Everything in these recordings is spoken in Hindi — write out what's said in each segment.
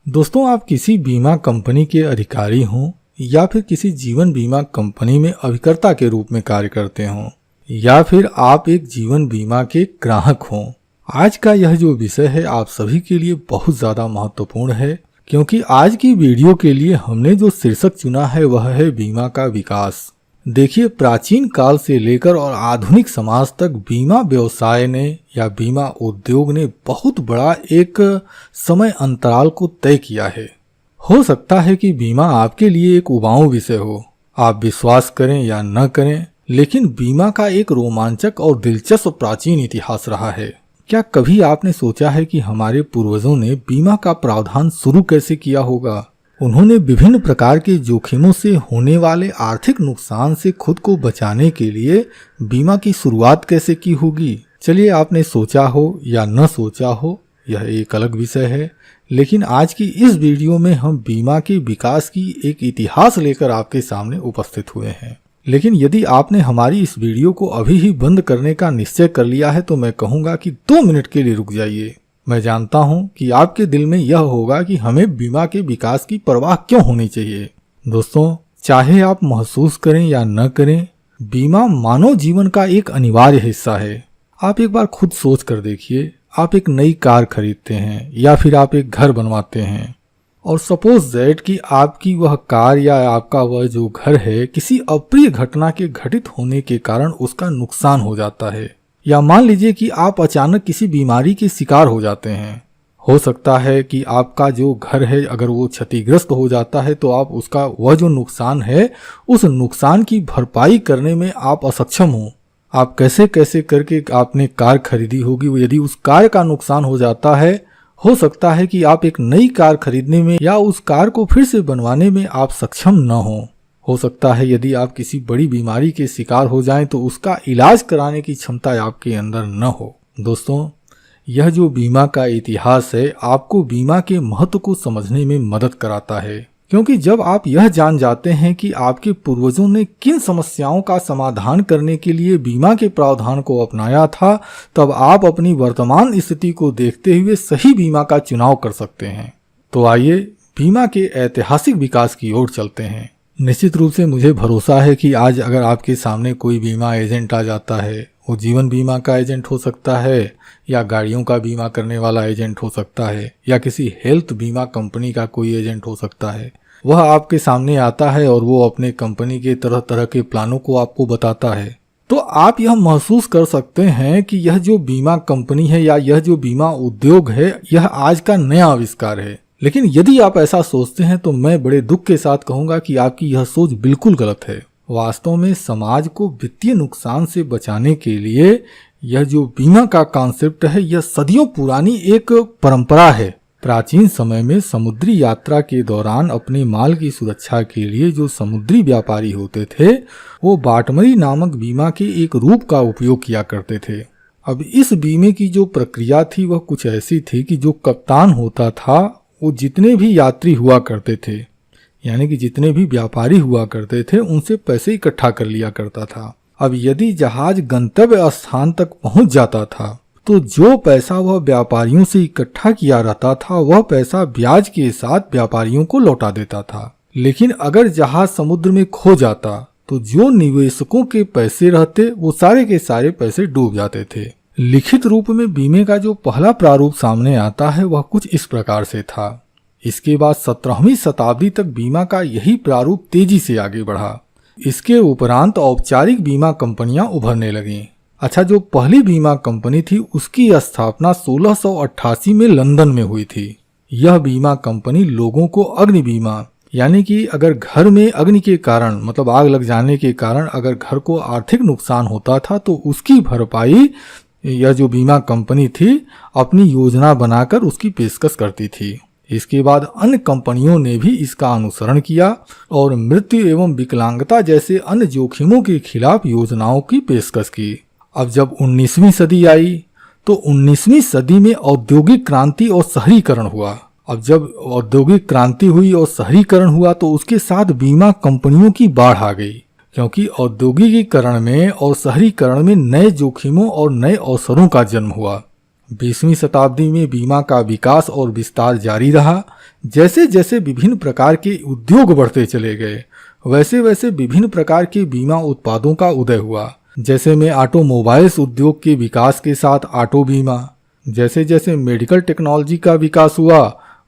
दोस्तों, आप किसी बीमा कंपनी के अधिकारी हों या फिर किसी जीवन बीमा कंपनी में अभिकर्ता के रूप में कार्य करते हों या फिर आप एक जीवन बीमा के ग्राहक हों, आज का यह जो विषय है आप सभी के लिए बहुत ज़्यादा महत्वपूर्ण है, क्योंकि आज की वीडियो के लिए हमने जो शीर्षक चुना है वह है बीमा का विकास। देखिए, प्राचीन काल से लेकर और आधुनिक समाज तक बीमा व्यवसाय ने या बीमा उद्योग ने बहुत बड़ा एक समय अंतराल को तय किया है। हो सकता है कि बीमा आपके लिए एक उबाऊ विषय हो, आप विश्वास करें या न करें, लेकिन बीमा का एक रोमांचक और दिलचस्प प्राचीन इतिहास रहा है। क्या कभी आपने सोचा है कि हमारे पूर्वजों ने बीमा का प्रावधान शुरू कैसे किया होगा? उन्होंने विभिन्न प्रकार के जोखिमों से होने वाले आर्थिक नुकसान से खुद को बचाने के लिए बीमा की शुरुआत कैसे की होगी? चलिए, आपने सोचा हो या न सोचा हो यह एक अलग विषय है, लेकिन आज की इस वीडियो में हम बीमा के विकास की एक इतिहास लेकर आपके सामने उपस्थित हुए हैं। लेकिन यदि आपने हमारी इस वीडियो को अभी ही बंद करने का निश्चय कर लिया है तो मैं कहूँगा कि 2 मिनट के लिए रुक जाइए। मैं जानता हूं कि आपके दिल में यह होगा कि हमें बीमा के विकास की परवाह क्यों होनी चाहिए। दोस्तों, चाहे आप महसूस करें या न करें, बीमा मानव जीवन का एक अनिवार्य हिस्सा है। आप एक बार खुद सोच कर देखिए, आप एक नई कार खरीदते हैं या फिर आप एक घर बनवाते हैं और सपोज दैट कि आपकी वह कार या आपका वह जो घर है किसी अप्रिय घटना के घटित होने के कारण उसका नुकसान हो जाता है, या मान लीजिए कि आप अचानक किसी बीमारी के शिकार हो जाते हैं। हो सकता है कि आपका जो घर है अगर वो क्षतिग्रस्त हो जाता है तो आप उसका वह जो नुकसान है उस नुकसान की भरपाई करने में आप असक्षम हो। आप कैसे कैसे करके आपने कार खरीदी होगी, यदि उस कार का नुकसान हो जाता है, हो सकता है कि आप एक नई कार खरीदने में या उस कार को फिर से बनवाने में आप सक्षम न हो सकता है यदि आप किसी बड़ी बीमारी के शिकार हो जाएं तो उसका इलाज कराने की क्षमता आपके अंदर न हो। दोस्तों, यह जो बीमा का इतिहास है आपको बीमा के महत्व को समझने में मदद कराता है, क्योंकि जब आप यह जान जाते हैं कि आपके पूर्वजों ने किन समस्याओं का समाधान करने के लिए बीमा के प्रावधान को अपनाया था, तब आप अपनी वर्तमान स्थिति को देखते हुए सही बीमा का चुनाव कर सकते हैं। तो आइए बीमा के ऐतिहासिक विकास की ओर चलते हैं। निश्चित रूप से मुझे भरोसा है कि आज अगर आपके सामने कोई बीमा एजेंट आ जाता है, वो जीवन बीमा का एजेंट हो सकता है या गाड़ियों का बीमा करने वाला एजेंट हो सकता है या किसी हेल्थ बीमा कंपनी का कोई एजेंट हो सकता है, वह आपके सामने आता है और वो अपने कंपनी के तरह तरह के प्लानों को आपको बताता है, तो आप यह महसूस कर सकते हैं कि यह जो बीमा कंपनी है या यह जो बीमा उद्योग है यह आज का नया आविष्कार है। लेकिन यदि आप ऐसा सोचते हैं तो मैं बड़े दुख के साथ कहूंगा कि आपकी यह सोच बिल्कुल गलत है। वास्तव में समाज को वित्तीय नुकसान से बचाने के लिए यह जो बीमा का कॉन्सेप्ट है यह सदियों पुरानी एक परंपरा है। प्राचीन समय में समुद्री यात्रा के दौरान अपने माल की सुरक्षा के लिए जो समुद्री व्यापारी होते थे वो बाटमरी नामक बीमा के एक रूप का उपयोग किया करते थे। अब इस बीमे की जो प्रक्रिया थी वह कुछ ऐसी थी कि जो कप्तान होता था वो जितने भी यात्री हुआ करते थे, यानी कि जितने भी व्यापारी हुआ करते थे, उनसे पैसे इकट्ठा कर लिया करता था। अब यदि जहाज गंतव्य स्थान तक पहुंच जाता था तो जो पैसा वह व्यापारियों से इकट्ठा किया रहता था वह पैसा ब्याज के साथ व्यापारियों को लौटा देता था। लेकिन अगर जहाज समुद्र में खो जाता तो जो निवेशकों के पैसे रहते वो सारे के सारे पैसे डूब जाते थे। लिखित रूप में बीमे का जो पहला प्रारूप सामने आता है वह कुछ इस प्रकार से था। इसके बाद 17वीं शताब्दी तक बीमा का यही प्रारूप तेजी से आगे बढ़ा। इसके उपरांत औपचारिक बीमा कंपनियां उभरने लगीं। अच्छा, जो पहली बीमा कंपनी थी उसकी स्थापना 1688 में लंदन में हुई थी। यह बीमा कंपनी लोगों को अग्नि बीमा, यानी कि अगर घर में अग्नि के कारण मतलब आग लग जाने के कारण अगर घर को आर्थिक नुकसान होता था तो उसकी भरपाई यह जो बीमा कंपनी थी अपनी योजना बनाकर उसकी पेशकश करती थी। इसके बाद अन्य कंपनियों ने भी इसका अनुसरण किया और मृत्यु एवं विकलांगता जैसे अन्य जोखिमों के खिलाफ योजनाओं की पेशकश की। अब जब 19वीं सदी आई तो 19वीं सदी में औद्योगिक क्रांति और शहरीकरण हुआ। अब जब औद्योगिक क्रांति हुई और शहरीकरण हुआ तो उसके साथ बीमा कंपनियों की बाढ़ आ गई, क्योंकि औद्योगिकीकरण में और शहरीकरण में नए जोखिमों और नए अवसरों का जन्म हुआ। 20वीं शताब्दी में बीमा का विकास और विस्तार जारी रहा। जैसे जैसे विभिन्न प्रकार के उद्योग बढ़ते चले गए, वैसे वैसे विभिन्न प्रकार के बीमा उत्पादों का उदय हुआ। जैसे में ऑटोमोबाइल्स उद्योग के विकास के साथ ऑटो बीमा, जैसे जैसे मेडिकल टेक्नोलॉजी का विकास हुआ,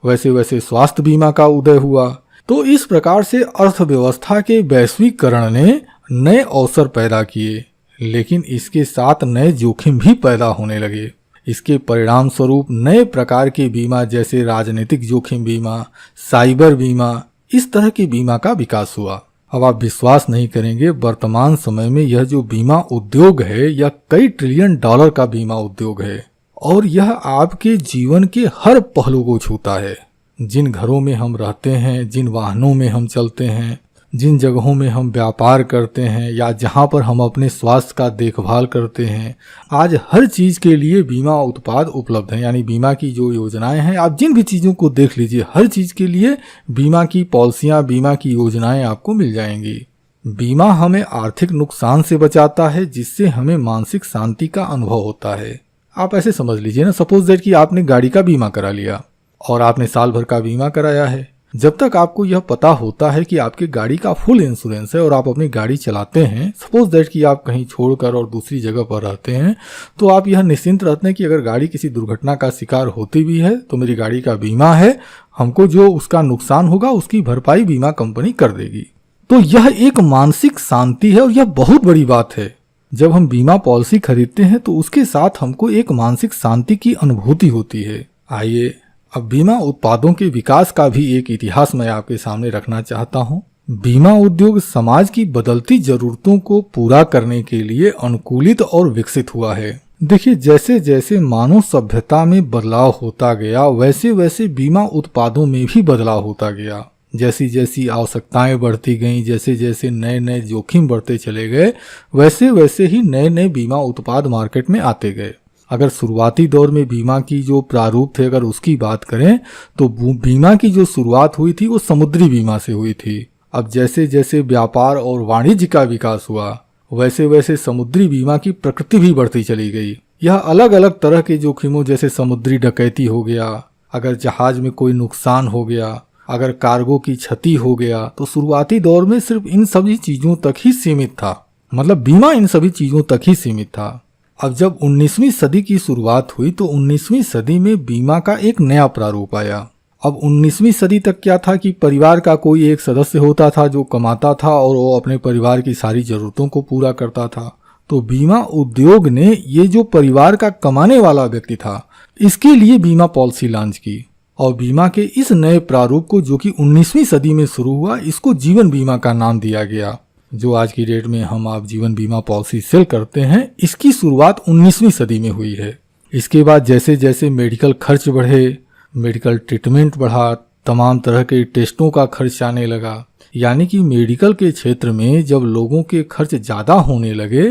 वैसे वैसे स्वास्थ्य बीमा का उदय हुआ। तो इस प्रकार से अर्थव्यवस्था के वैश्वीकरण ने नए अवसर पैदा किए, लेकिन इसके साथ नए जोखिम भी पैदा होने लगे। इसके परिणाम स्वरूप नए प्रकार के बीमा जैसे राजनीतिक जोखिम बीमा, साइबर बीमा, इस तरह के बीमा का विकास हुआ। अब आप विश्वास नहीं करेंगे, वर्तमान समय में यह जो बीमा उद्योग है यह कई ट्रिलियन डॉलर का बीमा उद्योग है और यह आपके जीवन के हर पहलू को छूता है। जिन घरों में हम रहते हैं, जिन वाहनों में हम चलते हैं, जिन जगहों में हम व्यापार करते हैं या जहां पर हम अपने स्वास्थ्य का देखभाल करते हैं, आज हर चीज के लिए बीमा उत्पाद उपलब्ध हैं। यानी बीमा की जो योजनाएं हैं, आप जिन भी चीजों को देख लीजिए, हर चीज के लिए बीमा की पॉलिसियां, बीमा की योजनाएं आपको मिल जाएंगी। बीमा हमें आर्थिक नुकसान से बचाता है, जिससे हमें मानसिक शांति का अनुभव होता है। आप ऐसे समझ लीजिए ना, सपोज दैट कि आपने गाड़ी का बीमा करा लिया और आपने साल भर का बीमा कराया है। जब तक आपको यह पता होता है कि आपके गाड़ी का फुल इंश्योरेंस है और आप अपनी गाड़ी चलाते हैं, सपोज दैट कि आप कहीं छोड़कर और दूसरी जगह पर रहते हैं, तो आप यह निश्चिंत रहते हैं कि अगर गाड़ी किसी दुर्घटना का शिकार होती भी है तो मेरी गाड़ी का बीमा है, हमको जो उसका नुकसान होगा उसकी भरपाई बीमा कंपनी कर देगी। तो यह एक मानसिक शांति है और यह बहुत बड़ी बात है। जब हम बीमा पॉलिसी खरीदते हैं तो उसके साथ हमको एक मानसिक शांति की अनुभूति होती है। आइए अब बीमा उत्पादों के विकास का भी एक इतिहास मैं आपके सामने रखना चाहता हूँ। बीमा उद्योग समाज की बदलती जरूरतों को पूरा करने के लिए अनुकूलित और विकसित हुआ है। देखिए, जैसे जैसे मानव सभ्यता में बदलाव होता गया, वैसे वैसे बीमा उत्पादों में भी बदलाव होता गया। जैसी जैसी आवश्यकताएं बढ़ती गईं, जैसे जैसे नए नए जोखिम बढ़ते चले गए, वैसे वैसे ही नए नए बीमा उत्पाद मार्केट में आते गए। अगर शुरुआती दौर में बीमा की जो प्रारूप थे, अगर उसकी बात करें तो बीमा की जो शुरुआत हुई थी वो समुद्री बीमा से हुई थी। अब जैसे जैसे व्यापार और वाणिज्य का विकास हुआ, वैसे वैसे समुद्री बीमा की प्रकृति भी बढ़ती चली गई। यह अलग अलग तरह के जोखिमों जैसे समुद्री डकैती हो गया, अगर जहाज में कोई नुकसान हो गया, अगर कार्गो की क्षति हो गया, तो शुरुआती दौर में सिर्फ इन सभी चीजों तक ही सीमित था। मतलब बीमा इन सभी चीजों तक ही सीमित था। अब जब 19वीं सदी की शुरुआत हुई तो 19वीं सदी में बीमा का एक नया प्रारूप आया। अब 19वीं सदी तक क्या था कि परिवार का कोई एक सदस्य होता था जो कमाता था और वो अपने परिवार की सारी जरूरतों को पूरा करता था। तो बीमा उद्योग ने ये जो परिवार का कमाने वाला व्यक्ति था, इसके लिए बीमा पॉलिसी लॉन्च की और बीमा के इस नए प्रारूप को, जो कि 19वीं सदी में शुरू हुआ, इसको जीवन बीमा का नाम दिया गया। जो आज की डेट में हम आप जीवन बीमा पॉलिसी सेल करते हैं, इसकी शुरुआत 19वीं सदी में हुई है। इसके बाद जैसे जैसे मेडिकल खर्च बढ़े, मेडिकल ट्रीटमेंट बढ़ा, तमाम तरह के टेस्टों का खर्च आने लगा। यानी कि मेडिकल के क्षेत्र में जब लोगों के खर्च ज़्यादा होने लगे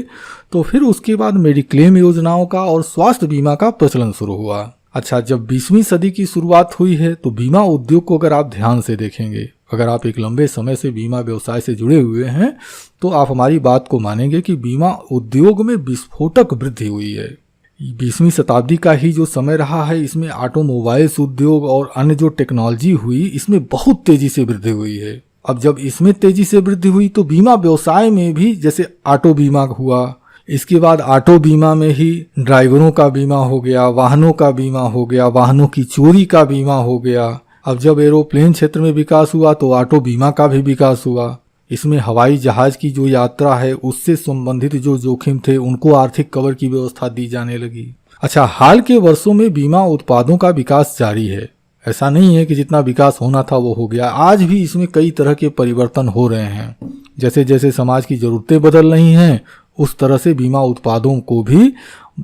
तो फिर उसके बाद मेडिक्लेम योजनाओं का और स्वास्थ्य बीमा का प्रचलन शुरू हुआ। अच्छा, जब 20वीं सदी की शुरुआत हुई है तो बीमा उद्योग को अगर आप ध्यान से देखेंगे, अगर आप एक लंबे समय से बीमा व्यवसाय से जुड़े हुए हैं, तो आप हमारी बात को मानेंगे कि बीमा उद्योग में विस्फोटक वृद्धि हुई है। 20वीं शताब्दी का ही जो समय रहा है, इसमें ऑटोमोबाइल्स उद्योग और अन्य जो टेक्नोलॉजी हुई, इसमें बहुत तेजी से वृद्धि हुई है। अब जब इसमें तेजी से वृद्धि हुई तो बीमा व्यवसाय में भी, जैसे ऑटो बीमा हुआ, इसके बाद ऑटो बीमा में ही ड्राइवरों का बीमा हो गया, वाहनों का बीमा हो गया, वाहनों की चोरी का बीमा हो गया। अब जब एरोप्लेन क्षेत्र में विकास हुआ तो ऑटो बीमा का भी विकास हुआ। इसमें हवाई जहाज की जो यात्रा है उससे संबंधित जो जोखिम थे उनको आर्थिक कवर की व्यवस्था दी जाने लगी। अच्छा, हाल के वर्षों में बीमा उत्पादों का विकास जारी है। ऐसा नहीं है कि जितना विकास होना था वो हो गया। आज भी इसमें कई तरह के परिवर्तन हो रहे हैं। जैसे जैसे समाज की जरूरतें बदल रही हैं, उस तरह से बीमा उत्पादों को भी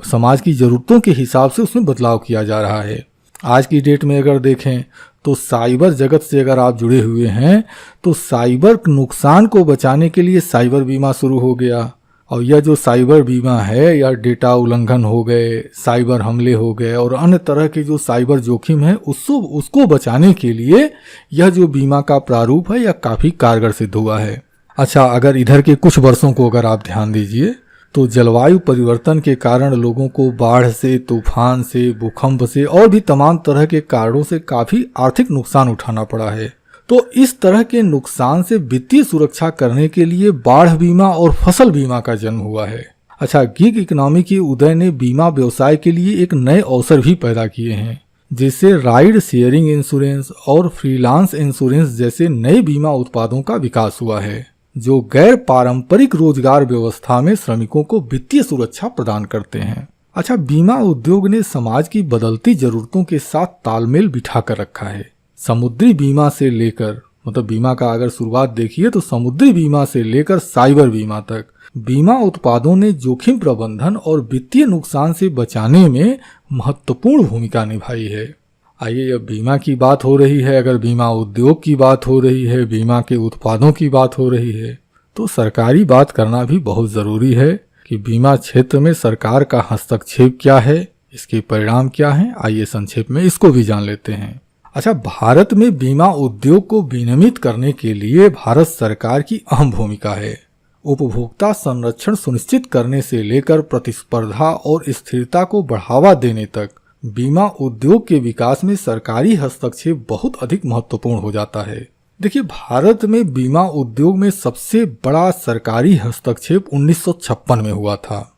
समाज की जरूरतों के हिसाब से उसमें बदलाव किया जा रहा है। आज की डेट में अगर देखें तो साइबर जगत से अगर आप जुड़े हुए हैं तो साइबर नुकसान को बचाने के लिए साइबर बीमा शुरू हो गया। और यह जो साइबर बीमा है, या डेटा उल्लंघन हो गए, साइबर हमले हो गए और अन्य तरह के जो साइबर जोखिम है उसको बचाने के लिए यह जो बीमा का प्रारूप है यह काफ़ी कारगर सिद्ध हुआ है। अच्छा, अगर इधर के कुछ वर्षों को अगर आप ध्यान दीजिए तो जलवायु परिवर्तन के कारण लोगों को बाढ़ से, तूफान से, भूकंप से और भी तमाम तरह के कारणों से काफी आर्थिक नुकसान उठाना पड़ा है। तो इस तरह के नुकसान से वित्तीय सुरक्षा करने के लिए बाढ़ बीमा और फसल बीमा का जन्म हुआ है। अच्छा, गिग इकोनॉमी के उदय ने बीमा व्यवसाय के लिए एक नए अवसर भी पैदा किए हैं, जिससे राइड शेयरिंग इंश्योरेंस और फ्रीलांस इंश्योरेंस जैसे नए बीमा उत्पादों का विकास हुआ है, जो गैर पारंपरिक रोजगार व्यवस्था में श्रमिकों को वित्तीय सुरक्षा प्रदान करते हैं। अच्छा, बीमा उद्योग ने समाज की बदलती जरूरतों के साथ तालमेल बिठा कर रखा है। समुद्री बीमा से लेकर, मतलब बीमा का अगर शुरुआत देखिए तो समुद्री बीमा से लेकर साइबर बीमा तक बीमा उत्पादों ने जोखिम प्रबंधन और वित्तीय नुकसान से बचाने में महत्वपूर्ण भूमिका निभाई है। आइए, अब बीमा की बात हो रही है, अगर बीमा उद्योग की बात हो रही है, बीमा के उत्पादों की बात हो रही है, तो सरकारी बात करना भी बहुत जरूरी है कि बीमा क्षेत्र में सरकार का हस्तक्षेप क्या है, इसके परिणाम क्या हैं। आइए संक्षेप में इसको भी जान लेते हैं। अच्छा, भारत में बीमा उद्योग को विनियमित करने के लिए भारत सरकार की अहम भूमिका है। उपभोक्ता संरक्षण सुनिश्चित करने से लेकर प्रतिस्पर्धा और स्थिरता को बढ़ावा देने तक बीमा उद्योग के विकास में सरकारी हस्तक्षेप बहुत अधिक महत्वपूर्ण हो जाता है। देखिए, भारत में बीमा उद्योग में सबसे बड़ा सरकारी हस्तक्षेप 1956 में हुआ था।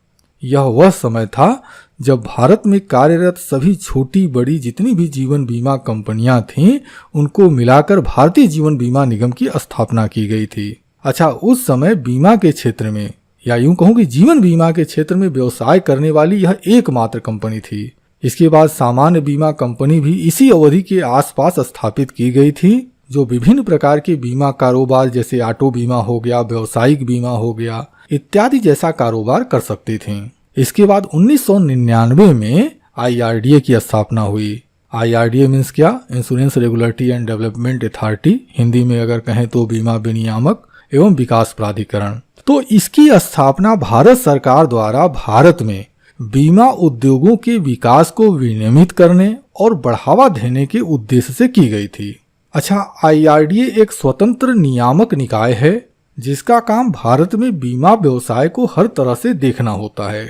यह वह समय था जब भारत में कार्यरत सभी छोटी बड़ी जितनी भी जीवन बीमा कंपनियां थीं, उनको मिलाकर भारतीय जीवन बीमा निगम की स्थापना की गई थी। अच्छा, उस समय बीमा के क्षेत्र में, या यूं कहूं कि जीवन बीमा के क्षेत्र में व्यवसाय करने वाली यह एकमात्र कंपनी थी। इसके बाद सामान्य बीमा कंपनी भी इसी अवधि के आसपास स्थापित की गई थी, जो विभिन्न प्रकार के बीमा कारोबार जैसे ऑटो बीमा हो गया, व्यावसायिक बीमा हो गया इत्यादि जैसा कारोबार कर सकती थीं। इसके बाद 1999 में IRDA की स्थापना हुई। IRDA मीन्स क्या? Insurance regulatory and development authority, Hindi में अगर कहें तो बीमा विनियामक एवं विकास प्राधिकरण। तो इसकी स्थापना भारत सरकार द्वारा भारत में बीमा उद्योगों के विकास को विनियमित करने और बढ़ावा देने के उद्देश्य से की गई थी। अच्छा, IRDA एक स्वतंत्र नियामक निकाय है जिसका काम भारत में बीमा व्यवसाय को हर तरह से देखना होता है।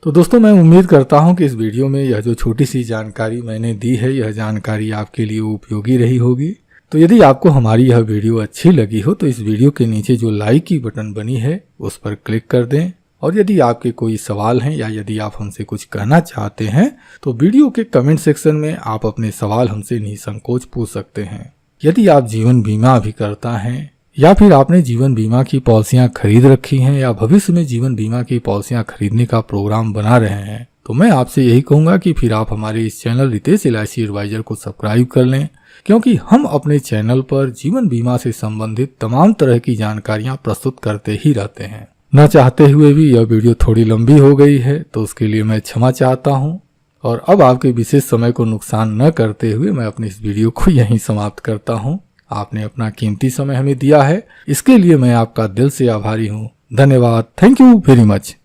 तो दोस्तों, मैं उम्मीद करता हूं कि इस वीडियो में यह जो छोटी सी जानकारी मैंने दी है, यह जानकारी आपके लिए उपयोगी रही होगी। तो यदि आपको हमारी यह वीडियो अच्छी लगी हो तो इस वीडियो के नीचे जो लाइक की बटन बनी है उस पर क्लिक कर दें। और यदि आपके कोई सवाल हैं या यदि आप हमसे कुछ कहना चाहते हैं तो वीडियो के कमेंट सेक्शन में आप अपने सवाल हमसे निसंकोच पूछ सकते हैं। यदि आप जीवन बीमा अभिकर्ता हैं या फिर आपने जीवन बीमा की पॉलिसियां खरीद रखी हैं या भविष्य में जीवन बीमा की पॉलिसियां खरीदने का प्रोग्राम बना रहे हैं, तो मैं आपसे यही कहूंगा कि फिर आप हमारे इस चैनल रितेश LIC एडवाइजर को सब्सक्राइब कर लें, क्योंकि हम अपने चैनल पर जीवन बीमा से संबंधित तमाम तरह की जानकारियां प्रस्तुत करते ही रहते हैं। न चाहते हुए भी यह वीडियो थोड़ी लंबी हो गई है, तो उसके लिए मैं क्षमा चाहता हूं। और अब आपके विशेष समय को नुकसान न करते हुए मैं अपने इस वीडियो को यहीं समाप्त करता हूं। आपने अपना कीमती समय हमें दिया है, इसके लिए मैं आपका दिल से आभारी हूं। धन्यवाद। Thank you very much.